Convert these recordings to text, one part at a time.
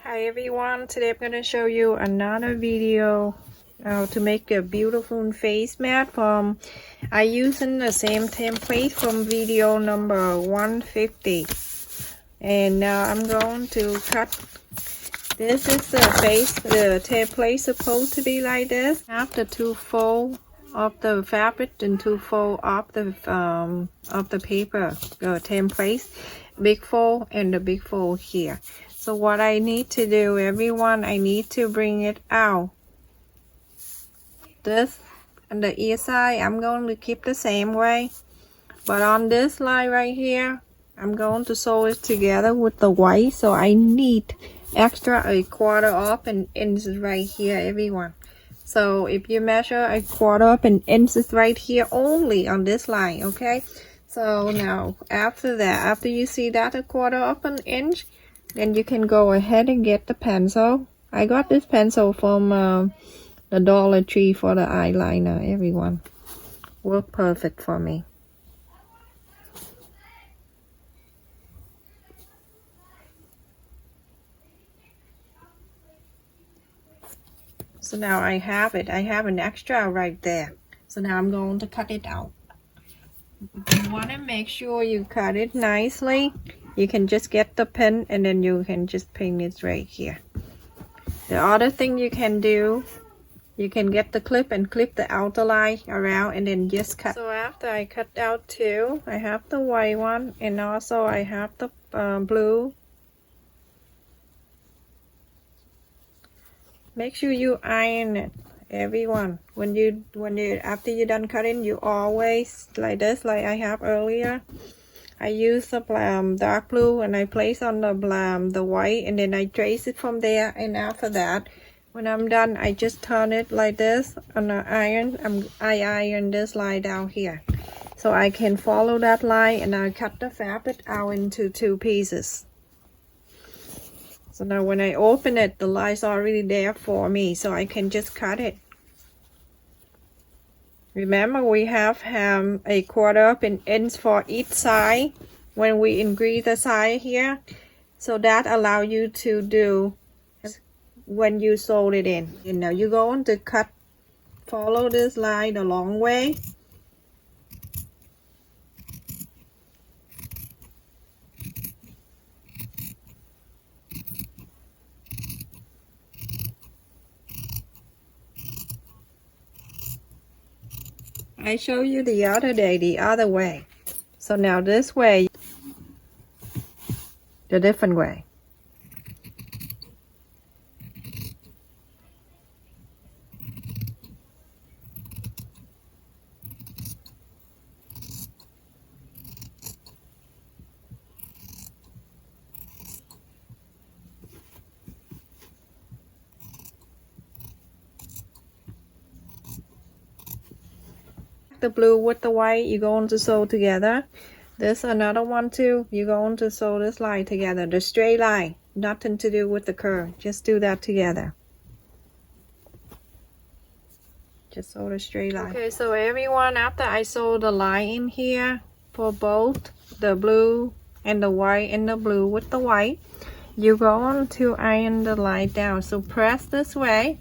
Hi everyone, today I'm going to show you another video to make a beautiful face mat from using the same template from video number 150. And now I'm going to cut. This is the template supposed to be like this. After two fold of the fabric and two fold of the paper, the template, big fold and the big fold here. So what I need to do, everyone, I need to bring it out. This and the ear side, I'm going to keep the same way. But on this line right here, I'm going to sew it together with the white. So I need extra a quarter of an inch right here, everyone. So if you measure a quarter of an inch right here only on this line, okay? So now after that, after you see that a quarter of an inch, then you can go ahead and get the pencil. I got this pencil from the Dollar Tree for the eyeliner, everyone. Worked perfect for me. So now I have it. I have an extra right there. So now I'm going to cut it out. You want to make sure you cut it nicely. You can just get the pen and then you can just pin it right here. The other thing you can do, you can get the clip and clip the outer line around and then just cut. So after I cut out two, I have the white one and also I have the blue. Make sure you iron it, everyone. When you after you're done cutting, you always like this, like I have earlier. I use the dark blue and I place on the white and then I trace it from there. And after that, when I'm done, I just turn it like this on the iron. I iron this line down here, so I can follow that line and I cut the fabric out into two pieces. So now when I open it, the line's already there for me, so I can just cut it. Remember, we have a quarter of an inch for each side when we increase the side here. So that allows you to do when you sew it in. And now you're going to follow this line the long way. I show you the other day, the other way. So now this way, the different way. The blue with the white, you're going to sew together. This another one too, you're going to sew this line together, the straight line, nothing to do with the curve. Just do that together. Just sew the straight line. Okay, so everyone, after I sew the line in here for both the blue and the white and the blue with the white, you're going to iron the line down. So press this way.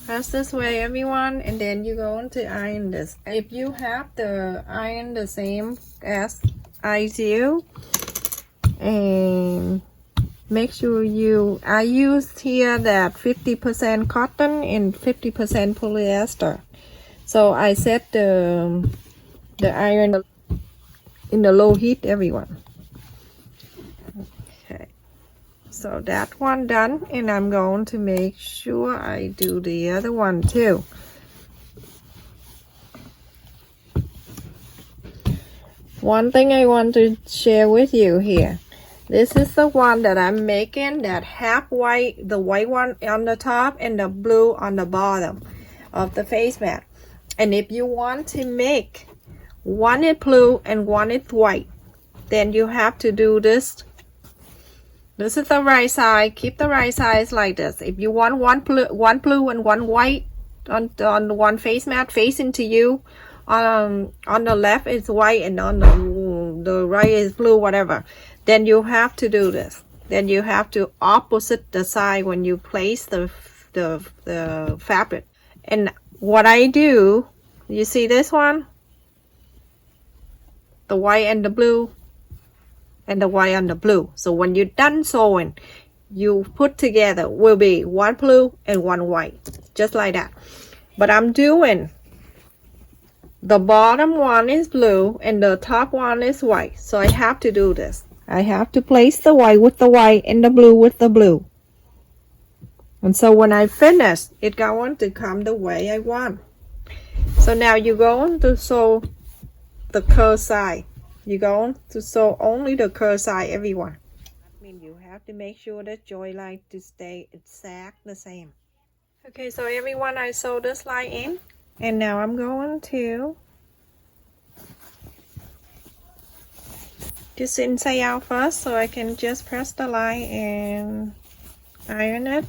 Press this way, everyone, and then you're going to iron this. If you have the iron the same as I do, and make sure I used here that 50% cotton and 50% polyester. So I set the iron in the low heat, everyone. So that one done, and I'm going to make sure I do the other one too. One thing I want to share with you here. This is the one that I'm making, that half white, the white one on the top and the blue on the bottom of the face mat. And if you want to make one is blue and one is white, then you have to do this. This is the right side. Keep the right sides like this. If you want one blue and one white on one face mat facing to you, on the left is white and on the right is blue, whatever, then you have to do this. then you have to opposite the side when you place the fabric. And what I do, you see this one, the white and the blue, and the white and the blue. So when you're done sewing, you put together will be one blue and one white, just like that. But I'm doing the bottom one is blue and the top one is white, so I have to do this. I have to place the white with the white and the blue with the blue. And so when I finish, it's going to come the way I want. So now you're going to sew the curl side. You're going to sew only the curl side, everyone. I mean, you have to make sure that joint line to stay exact the same. Okay, so everyone, I sew this line in, and now I'm going to just inside out first, so I can just press the line and iron it.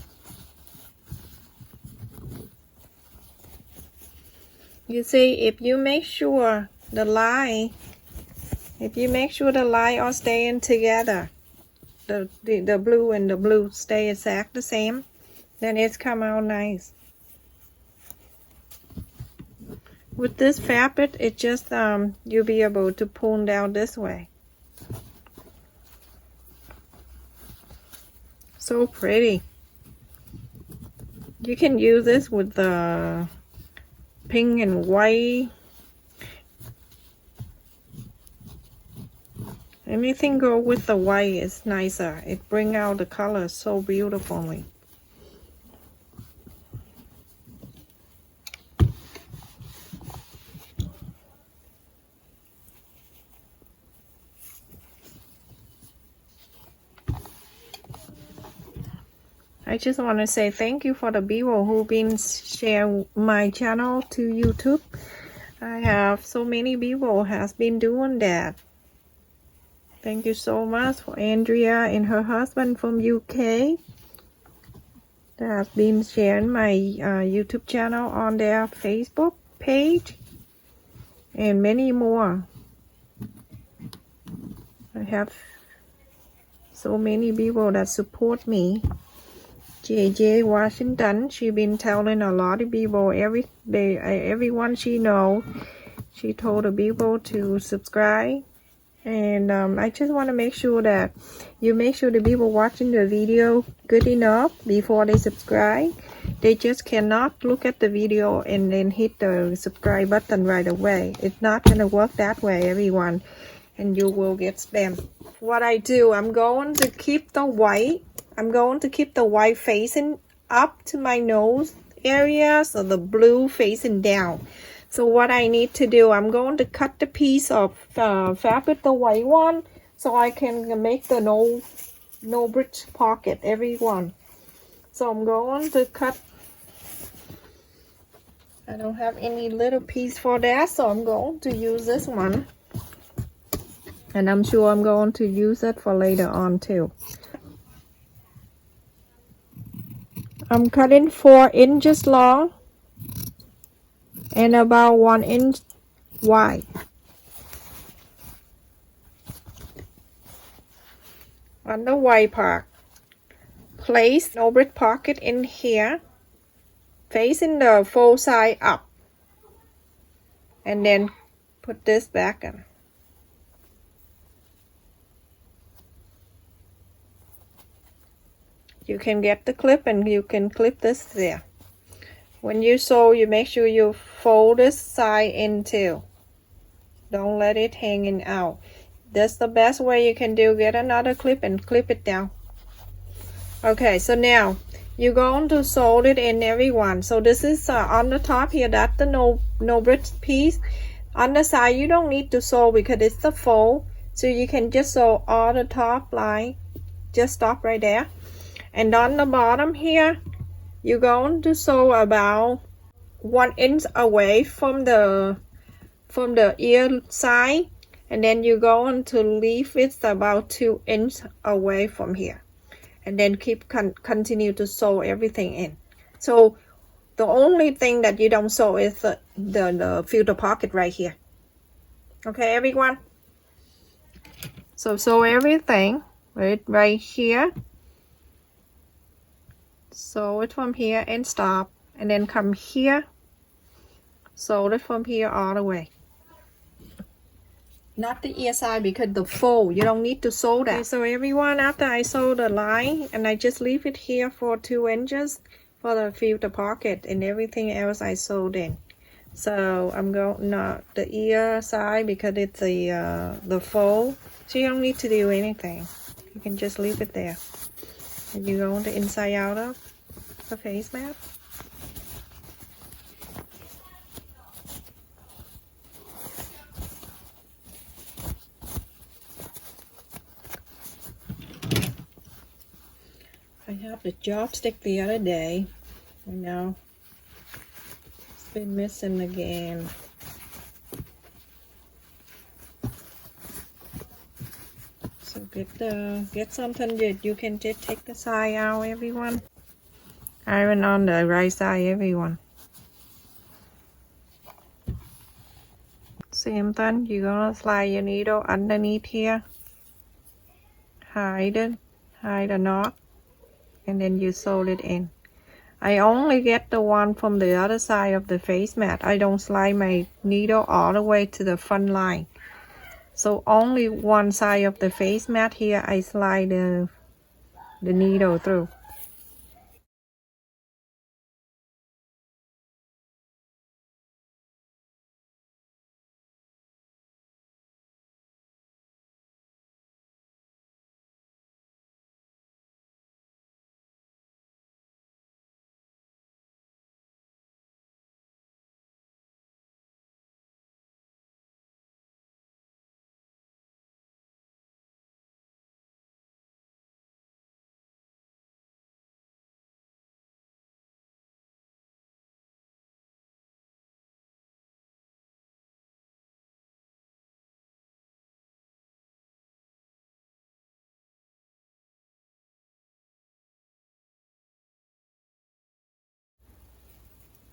You see, if you make sure the line, are staying together, the blue and the blue stay exact the same, then it's come out nice. With this fabric, it just you'll be able to pull down this way. So pretty. You can use this with the pink and white. Anything go with the white is nicer. It brings out the color so beautifully. I just want to say thank you for the people who've been sharing my channel to YouTube. I have so many people has been doing that. Thank you so much for Andrea and her husband from UK that has been sharing my YouTube channel on their Facebook page, and many more. I have so many people that support me. JJ Washington, she been telling a lot of people every day, everyone she know, she told the people to subscribe. And I just want to make sure that you make sure the people watching the video good enough before they subscribe. They just cannot look at the video and then hit the subscribe button right away. It's not going to work that way, everyone, and you will get spam. What I do, I'm going to keep the white. I'm going to keep the white facing up to my nose area, so the blue facing down. So what I need to do, I'm going to cut the piece of fabric, the white one, so I can make the no bridge pocket, everyone. So I'm going to cut. I don't have any little piece for that, so I'm going to use this one. And I'm sure I'm going to use it for later on too. I'm cutting 4 inches long and about 1 inch wide. On the white part, place no bridge pocket in here, facing the fold side up, and then put this back in. You can get the clip and you can clip this there. When you sew, you make sure you fold this side in too. Don't let it hanging out. That's the best way you can do. Get another clip and clip it down. Okay, so now you're going to sew it in, everyone. So this is on the top here. That's the no bridge piece. On the side, you don't need to sew because it's the fold. So you can just sew all the top line. Just stop right there. And on the bottom here, you're going to sew about 1 inch away from the ear side, and then you're going to leave it about 2 inches away from here, and then continue to sew everything in. So the only thing that you don't sew is the filter pocket right here. Okay, everyone. So sew everything right here. Sew it from here and stop, and then come here, sew it from here all the way. Not the ear side, because the fold, you don't need to sew that. Okay, so everyone, after I sew the line, and I just leave it here for 2 inches for the filter pocket, and everything else I sewed in. So I'm going, not the ear side, because it's the fold, so you don't need to do anything. You can just leave it there. And you go on the inside out of the face mask. I have the chopstick the other day, and now it's been missing again. So get something that you can just take the side out, everyone. Iron on the right side, everyone. Same thing, you're gonna slide your needle underneath here, hide the knot, and then you sew it in. I only get the one from the other side of the face mat. I don't slide my needle all the way to the front line. So only one side of the face mat here I slide the needle through.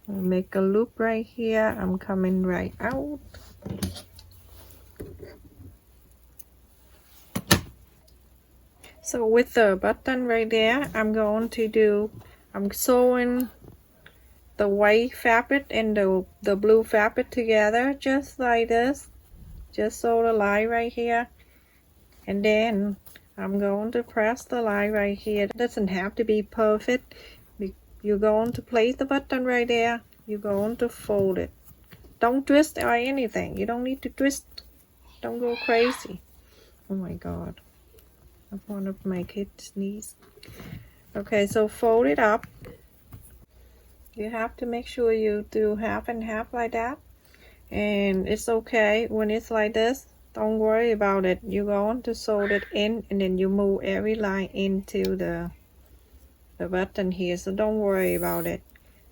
Make a loop right here. I'm coming right out. So with the button right there, I'm sewing the white fabric and the blue fabric together, just like this. Just sew the line right here, and then I'm going to press the line right here. It doesn't have to be perfect. You're going to place the button right there. You're going to fold it. Don't twist or anything. You don't need to twist. Don't go crazy. Oh my god. One of my kids sneezed. Okay, so fold it up. You have to make sure you do half and half like that. And it's okay when it's like this. Don't worry about it. You're going to sew it in, and then you move every line into the button here, so don't worry about it.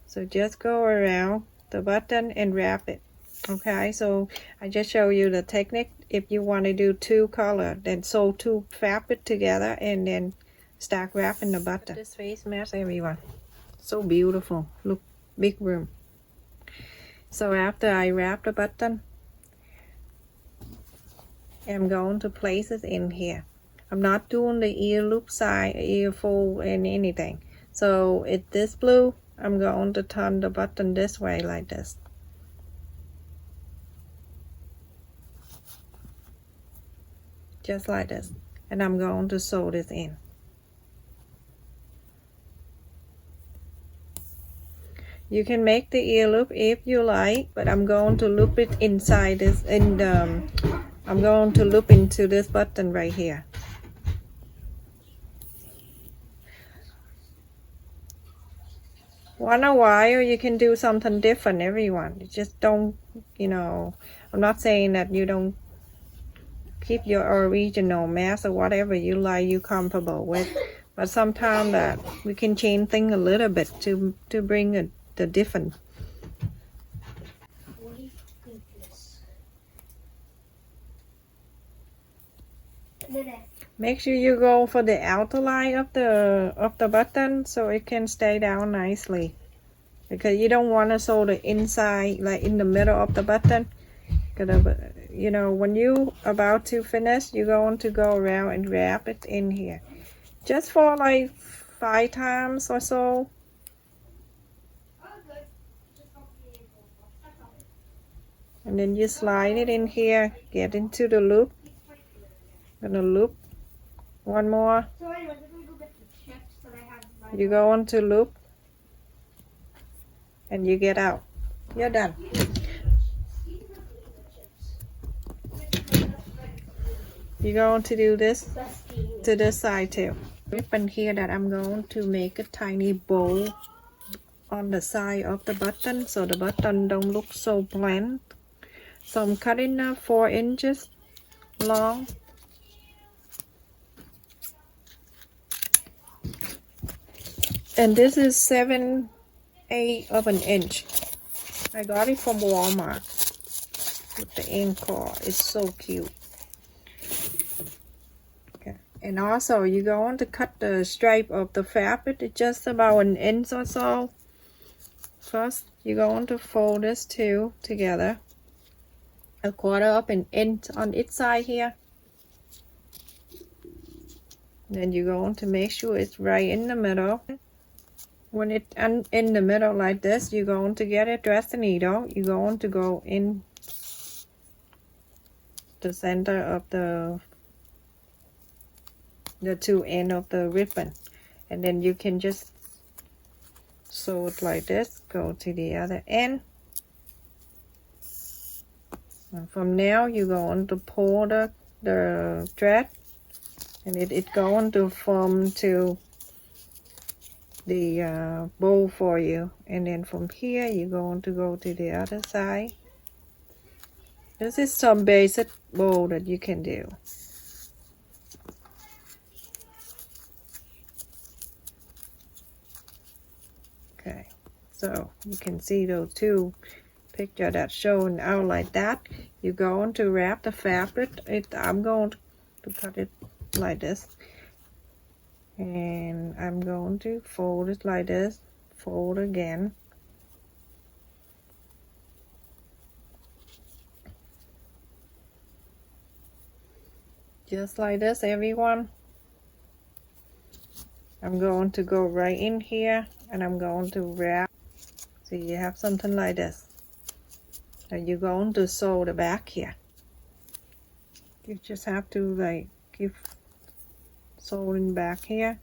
So just go around the button and wrap it. Okay, so I just show you the technique. If you want to do 2 color, then sew 2 fabric together and then start wrapping the button. This face mask, everyone, so beautiful. Look, big room. So after I wrap the button, I'm going to place it in here. I'm not doing the ear loop side, ear fold, and anything. So it's this blue. I'm going to turn the button this way like this. Just like this. And I'm going to sew this in. You can make the ear loop if you like, but I'm going to loop it inside this, and I'm going to loop into this button right here. Once in a while you can do something different, everyone. You just don't, I'm not saying that you don't keep your original mask or whatever you like, you comfortable with, but sometimes that we can change things a little bit to bring the different. Make sure you go for the outer line of the button so it can stay down nicely, because you don't want to sew the inside like in the middle of the button. You know, when you about to finish, you're going to go around and wrap it in here, just for like 5 times or so. And then you slide it in here, get into the loop. Gonna loop one more. You go into loop and you get out. You're done. You're going to do this to this side too. Ribbon here that I'm going to make a tiny bow on the side of the button, so the button don't look so bland. So I'm cutting 4 inches long. And this is 7/8 of an inch. I got it from Walmart with the ink cord. It's so cute. Okay. And also you're going to cut the stripe of the fabric. It's just about 1 inch or so. First, you're going to fold this 2 together, 1/4 of an inch on each side here. Then you're going to make sure it's right in the middle. When it's in the middle like this, you're going to get a dress needle. You're going to go in the center of the 2 ends of the ribbon, and then you can just sew it like this. Go to the other end, and from now you're going to pull the thread, and it's going to form to the bow for you. And then from here you're going to go to the other side. This is some basic bow that you can do. Okay, so you can see those 2 pictures that showing out like that. You're going to wrap the fabric. I'm going to cut it like this, and I'm going to fold it like this, fold again, just like this, everyone. I'm going to go right in here and I'm going to wrap, so you have something like this. And you're going to sew the back here. You just have to like keep sewing back here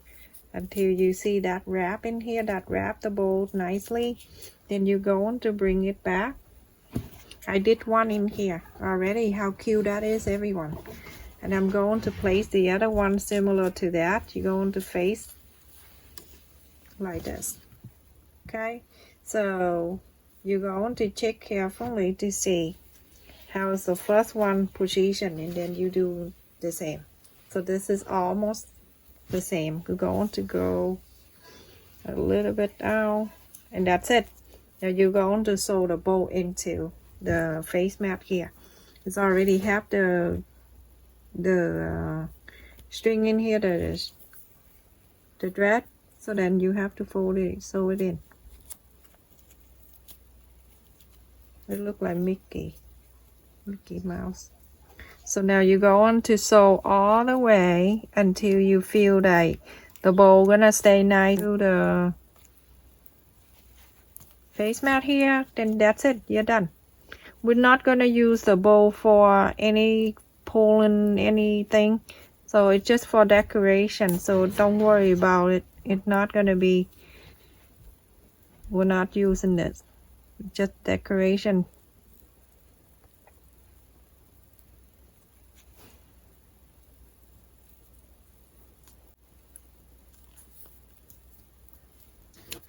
until you see that wrap in here, that wrap the bow nicely. Then you're going to bring it back. I did one in here already. How cute that is, everyone. And I'm going to place the other one similar to that. You're going to face like this. Okay, so you're going to check carefully to see how is the first one position, and then you do the same. So this is almost the same. We're going to go a little bit down, and that's it. Now you're going to sew the bow into the face mat here. It's already have the string in here, the thread. So then you have to fold it, sew it in. It looks like Mickey Mouse. So now you go on to sew all the way until you feel that the bow gonna stay nice to the face mat here. Then that's it, you're done. We're not gonna use the bow for any pulling anything, so it's just for decoration, so don't worry about it. It's not gonna be, we're not using this, just decoration.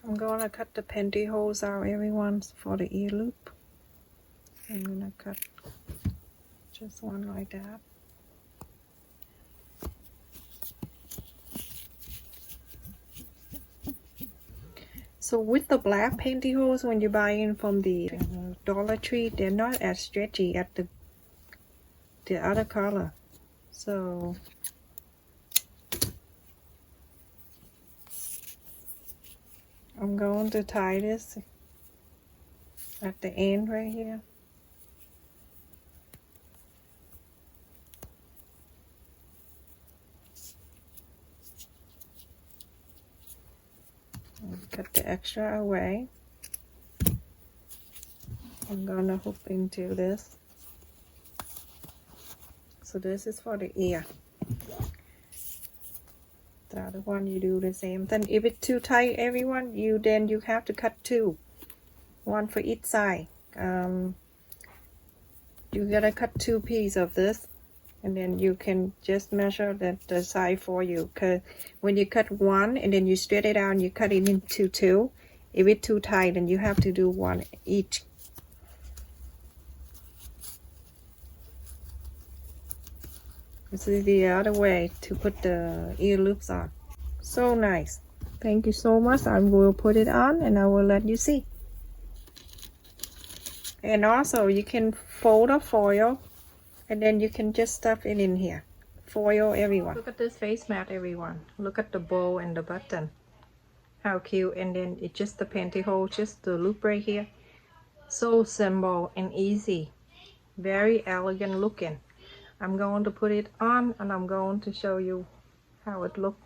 I'm gonna cut the pantyhose out, everyone, for the ear loop. I'm gonna cut just one like that. So with the black pantyhose, when you buy in from the Dollar Tree, they're not as stretchy as the other color. So I'm going to tie this at the end right here. Cut the extra away. I'm gonna hook into this. So this is for the ear. The other one you do the same. Then if it's too tight, everyone, you have to cut two, one for each side. You gotta cut two pieces of this, and then you can just measure the side for you. Cause when you cut one and then you straight it out and you cut it into two, if it's too tight, then you have to do one each. This is the other way to put the ear loops on. So nice. Thank you so much. I will put it on and I will let you see. And also you can fold a foil and then you can just stuff it in here. Foil, everyone. Look at this face mat, everyone. Look at the bow and the button. How cute. And then it's just the pantyhose, just the loop right here. So simple and easy. Very elegant looking. I'm going to put it on and I'm going to show you how it looks.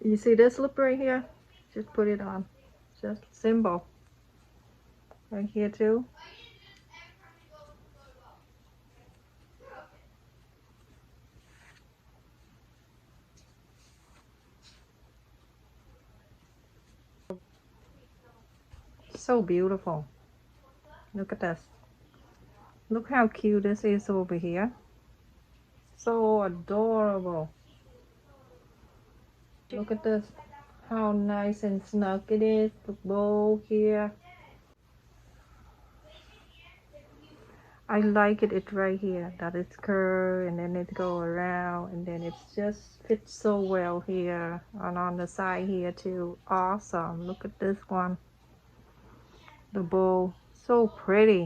You see this loop right here? Just put it on. Just simple. Right here too. So beautiful. Look at this. Look how cute this is over here. So adorable. Look at this. How nice and snug it is. The bow here. I like it right here. That it's curved and then it go around and then it just fits so well here. And on the side here too. Awesome. Look at this one. The bow. So pretty.